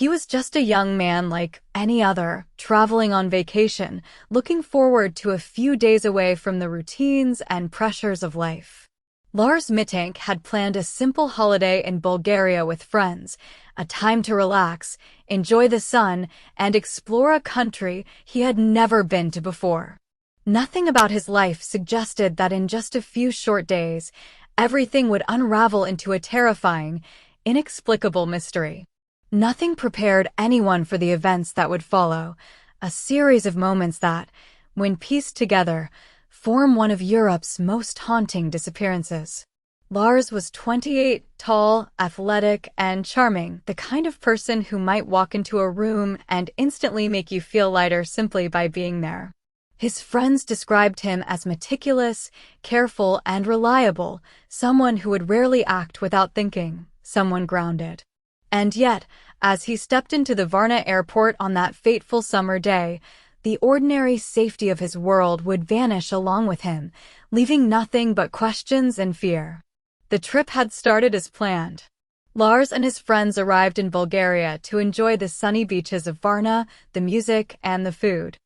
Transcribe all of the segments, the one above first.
He was just a young man like any other, traveling on vacation, looking forward to a few days away from the routines and pressures of life. Lars Mittank had planned a simple holiday in Bulgaria with friends, a time to relax, enjoy the sun, and explore a country he had never been to before. Nothing about his life suggested that in just a few short days, everything would unravel into a terrifying, inexplicable mystery. Nothing prepared anyone for the events that would follow, a series of moments that, when pieced together, form one of Europe's most haunting disappearances. Lars was 28, tall, athletic, and charming, the kind of person who might walk into a room and instantly make you feel lighter simply by being there. His friends described him as meticulous, careful, and reliable, someone who would rarely act without thinking, someone grounded. And yet, as he stepped into the Varna Airport on that fateful summer day, the ordinary safety of his world would vanish along with him, leaving nothing but questions and fear. The trip had started as planned. Lars and his friends arrived in Bulgaria to enjoy the sunny beaches of Varna, the music, and the food.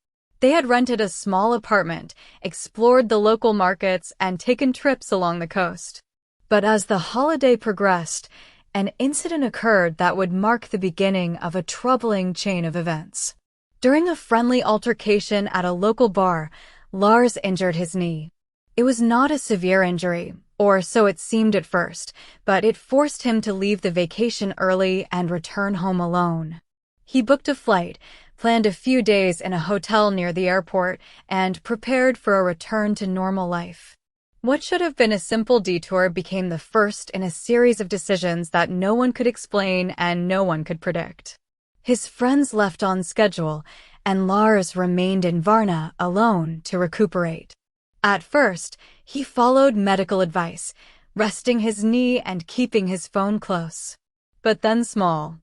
They had rented a small apartment, explored the local markets, and taken trips along the coast. But as the holiday progressed, an incident occurred that would mark the beginning of a troubling chain of events. During a friendly altercation at a local bar, Lars injured his knee. It was not a severe injury, or so it seemed at first, but it forced him to leave the vacation early and return home alone. He booked a flight, planned a few days in a hotel near the airport, and prepared for a return to normal life. What should have been a simple detour became the first in a series of decisions that no one could explain and no one could predict. His friends left on schedule, and Lars remained in Varna alone to recuperate. At first, he followed medical advice, resting his knee and keeping his phone close. But then small,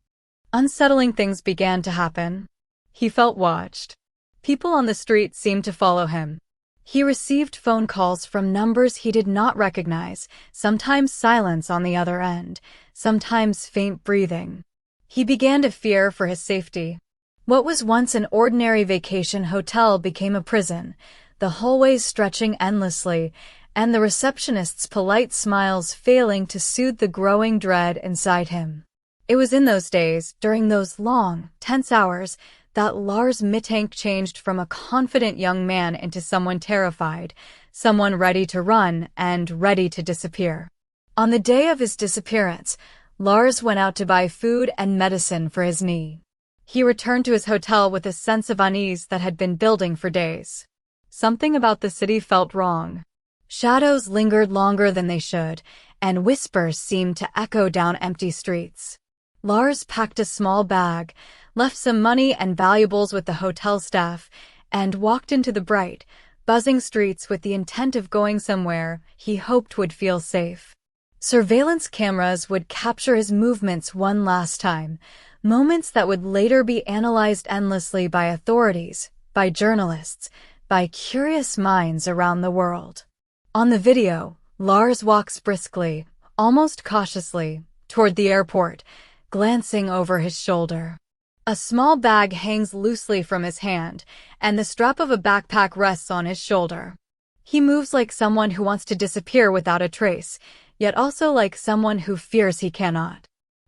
unsettling things began to happen. He felt watched. People on the street seemed to follow him. He received phone calls from numbers he did not recognize, sometimes silence on the other end, sometimes faint breathing. He began to fear for his safety. What was once an ordinary vacation hotel became a prison, the hallways stretching endlessly, and the receptionist's polite smiles failing to soothe the growing dread inside him. It was in those days, during those long, tense hours, that Lars Mittank changed from a confident young man into someone terrified, someone ready to run and ready to disappear. On the day of his disappearance, Lars went out to buy food and medicine for his knee. He returned to his hotel with a sense of unease that had been building for days. Something about the city felt wrong. Shadows lingered longer than they should, and whispers seemed to echo down empty streets. Lars packed a small bag, left some money and valuables with the hotel staff, and walked into the bright, buzzing streets with the intent of going somewhere he hoped would feel safe. Surveillance cameras would capture his movements one last time, moments that would later be analyzed endlessly by authorities, by journalists, by curious minds around the world. On the video, Lars walks briskly, almost cautiously, toward the airport, glancing over his shoulder. A small bag hangs loosely from his hand, and the strap of a backpack rests on his shoulder. He moves like someone who wants to disappear without a trace, yet also like someone who fears he cannot.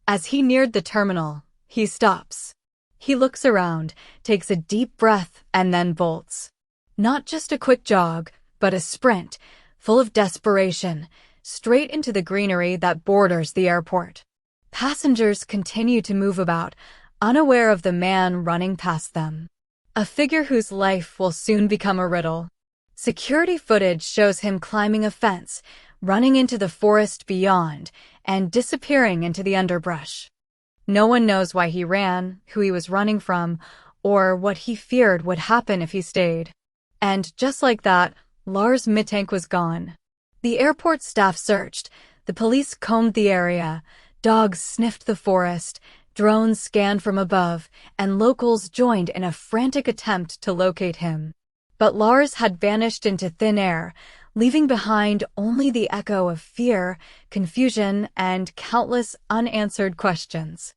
As he neared the terminal, he stops. He looks around, takes a deep breath, and then bolts. Not just a quick jog, but a sprint, full of desperation, straight into the greenery that borders the airport. Passengers continue to move about, unaware of the man running past them. A figure whose life will soon become a riddle. Security footage shows him climbing a fence, running into the forest beyond, and disappearing into the underbrush. No one knows why he ran, who he was running from, or what he feared would happen if he stayed. And just like that, Lars Mittank was gone. The airport staff searched, the police combed the area, dogs sniffed the forest, drones scanned from above, and locals joined in a frantic attempt to locate him. But Lars had vanished into thin air, leaving behind only the echo of fear, confusion, and countless unanswered questions.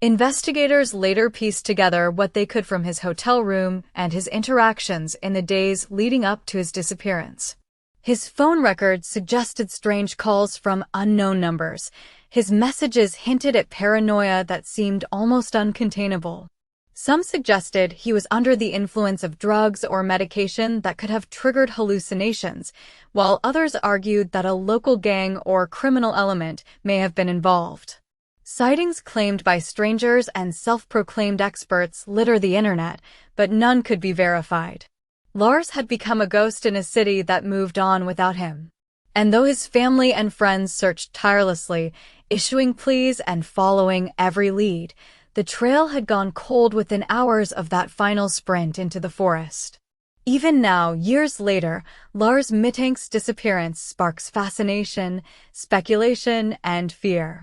Investigators later pieced together what they could from his hotel room and his interactions in the days leading up to his disappearance. His phone records suggested strange calls from unknown numbers. His messages hinted at paranoia that seemed almost uncontainable. Some suggested he was under the influence of drugs or medication that could have triggered hallucinations, while others argued that a local gang or criminal element may have been involved. Sightings claimed by strangers and self-proclaimed experts litter the internet, but none could be verified. Lars had become a ghost in a city that moved on without him. And though his family and friends searched tirelessly, issuing pleas and following every lead, the trail had gone cold within hours of that final sprint into the forest. Even now, years later, Lars Mittank's disappearance sparks fascination, speculation, and fear.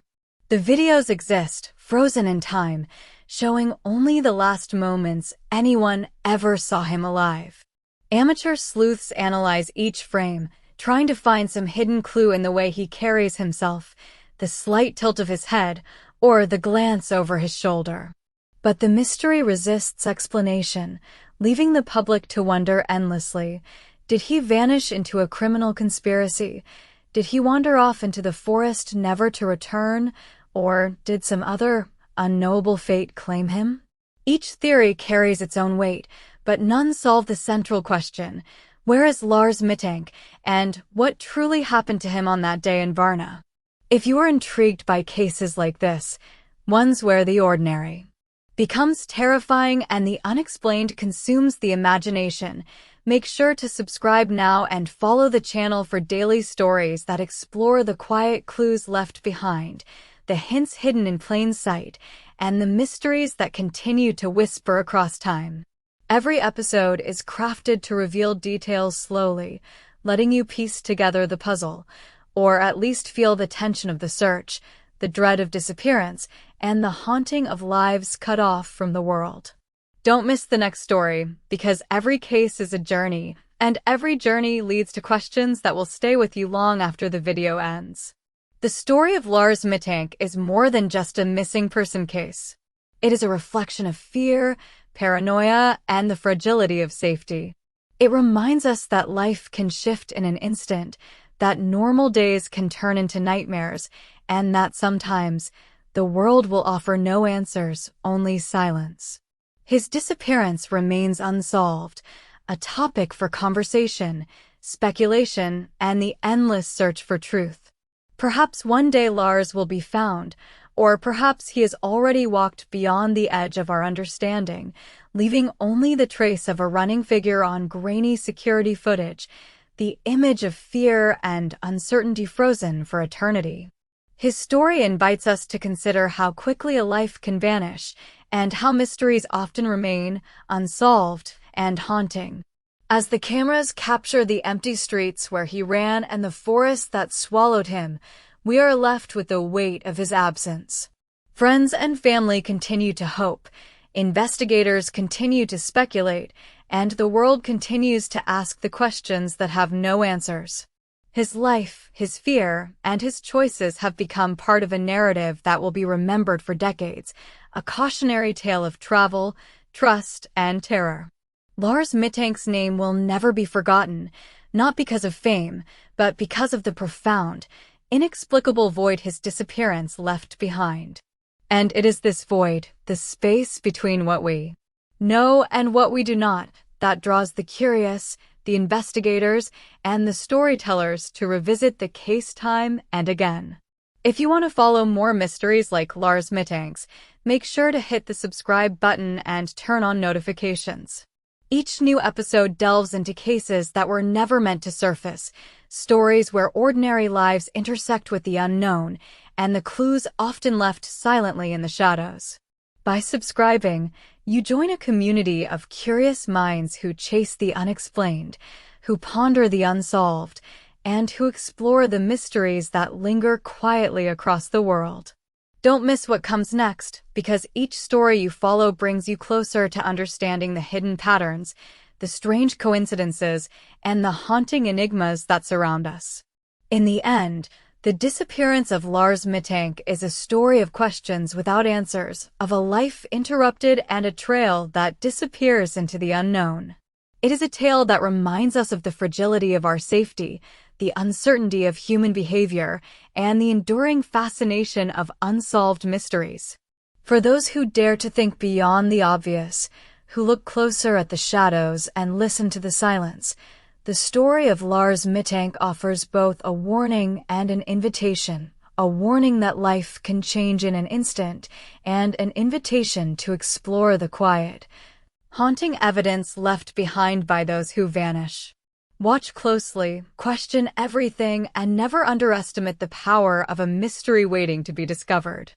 The videos exist, frozen in time, showing only the last moments anyone ever saw him alive. Amateur sleuths analyze each frame, trying to find some hidden clue in the way he carries himself, the slight tilt of his head, or the glance over his shoulder. But the mystery resists explanation, leaving the public to wonder endlessly. Did he vanish into a criminal conspiracy? Did he wander off into the forest never to return? Or did some other, unknowable fate claim him? Each theory carries its own weight, but none solve the central question: where is Lars Mittank, and what truly happened to him on that day in Varna? If you are intrigued by cases like this, ones where the ordinary becomes terrifying and the unexplained consumes the imagination, make sure to subscribe now and follow the channel for daily stories that explore the quiet clues left behind, the hints hidden in plain sight, and the mysteries that continue to whisper across time. Every episode is crafted to reveal details slowly, letting you piece together the puzzle, or at least feel the tension of the search, the dread of disappearance, and the haunting of lives cut off from the world. Don't miss the next story, because every case is a journey, and every journey leads to questions that will stay with you long after the video ends. The story of Lars Mittank is more than just a missing person case. It is a reflection of fear, paranoia, and the fragility of safety. It reminds us that life can shift in an instant, that normal days can turn into nightmares, and that sometimes the world will offer no answers, only silence. His disappearance remains unsolved, a topic for conversation, speculation, and the endless search for truth. Perhaps one day Lars will be found, or perhaps he has already walked beyond the edge of our understanding, leaving only the trace of a running figure on grainy security footage, the image of fear and uncertainty frozen for eternity. His story invites us to consider how quickly a life can vanish, and how mysteries often remain unsolved and haunting. As the cameras capture the empty streets where he ran and the forest that swallowed him, we are left with the weight of his absence. Friends and family continue to hope, investigators continue to speculate, and the world continues to ask the questions that have no answers. His life, his fear, and his choices have become part of a narrative that will be remembered for decades, a cautionary tale of travel, trust, and terror. Lars Mittank's name will never be forgotten, not because of fame, but because of the profound, inexplicable void his disappearance left behind. And it is this void, the space between what we know and what we do not, that draws the curious, the investigators, and the storytellers to revisit the case time and again. If you want to follow more mysteries like Lars Mittank's, make sure to hit the subscribe button and turn on notifications. Each new episode delves into cases that were never meant to surface, stories where ordinary lives intersect with the unknown, and the clues often left silently in the shadows. By subscribing, you join a community of curious minds who chase the unexplained, who ponder the unsolved, and who explore the mysteries that linger quietly across the world. Don't miss what comes next, because each story you follow brings you closer to understanding the hidden patterns, the strange coincidences, and the haunting enigmas that surround us. In the end, The Disappearance of Lars Mittank is a story of questions without answers, of a life interrupted and a trail that disappears into the unknown. It is a tale that reminds us of the fragility of our safety, the uncertainty of human behavior, and the enduring fascination of unsolved mysteries. For those who dare to think beyond the obvious, who look closer at the shadows and listen to the silence, the story of Lars Mittank offers both a warning and an invitation, a warning that life can change in an instant, and an invitation to explore the quiet, haunting evidence left behind by those who vanish. Watch closely, question everything, and never underestimate the power of a mystery waiting to be discovered.